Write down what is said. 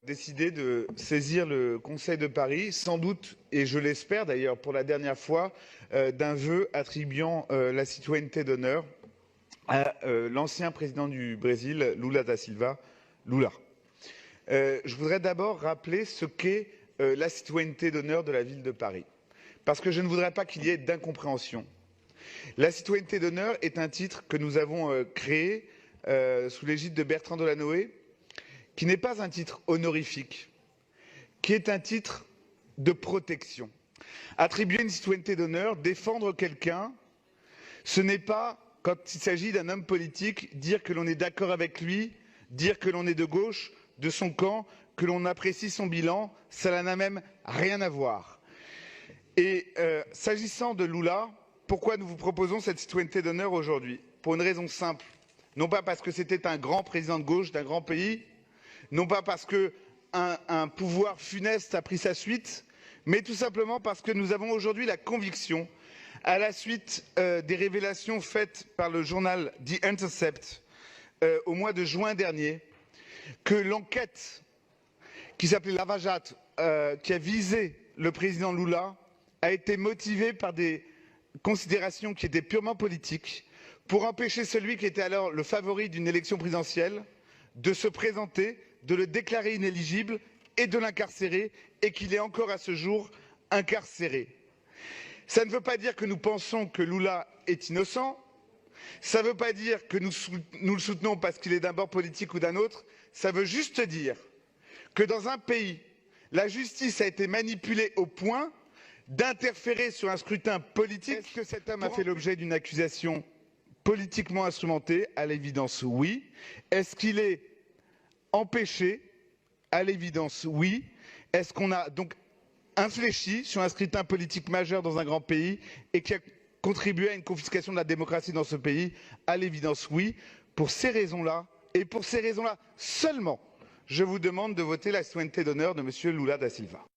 Décidé de saisir le Conseil de Paris, sans doute, et je l'espère d'ailleurs pour la dernière fois, d'un vœu attribuant la citoyenneté d'honneur à l'ancien président du Brésil, Lula da Silva, Lula. Je voudrais d'abord rappeler ce qu'est la citoyenneté d'honneur de la ville de Paris, parce que je ne voudrais pas qu'il y ait d'incompréhension. La citoyenneté d'honneur est un titre que nous avons créé sous l'égide de Bertrand Delanoë, qui n'est pas un titre honorifique, qui est un titre de protection. Attribuer une citoyenneté d'honneur, défendre quelqu'un, ce n'est pas, quand il s'agit d'un homme politique, dire que l'on est d'accord avec lui, dire que l'on est de gauche, de son camp, que l'on apprécie son bilan, cela n'a même rien à voir. Et s'agissant de Lula, pourquoi nous vous proposons cette citoyenneté d'honneur aujourd'hui? Pour une raison simple, non pas parce que c'était un grand président de gauche d'un grand pays, non pas parce qu'un pouvoir funeste a pris sa suite, mais tout simplement parce que nous avons aujourd'hui la conviction, à la suite des révélations faites par le journal The Intercept au mois de juin dernier, que l'enquête qui s'appelait Lava Jato, qui a visé le président Lula, a été motivée par des considérations qui étaient purement politiques, pour empêcher celui qui était alors le favori d'une élection présidentielle de se présenter, de le déclarer inéligible et de l'incarcérer, et qu'il est encore à ce jour incarcéré. Ça ne veut pas dire que nous pensons que Lula est innocent, ça ne veut pas dire que nous le soutenons parce qu'il est d'un bord politique ou d'un autre, ça veut juste dire que dans un pays, la justice a été manipulée au point d'interférer sur un scrutin politique. Est-ce que cet homme a fait l'objet d'une accusation politiquement instrumentée? À l'évidence, oui. Est-ce qu'il est empêché? À l'évidence, oui. Est-ce qu'on a donc infléchi sur un scrutin politique majeur dans un grand pays et qui a contribué à une confiscation de la démocratie dans ce pays? À l'évidence, oui. Pour ces raisons-là, et pour ces raisons-là seulement, je vous demande de voter la citoyenneté d'honneur de M. Lula da Silva.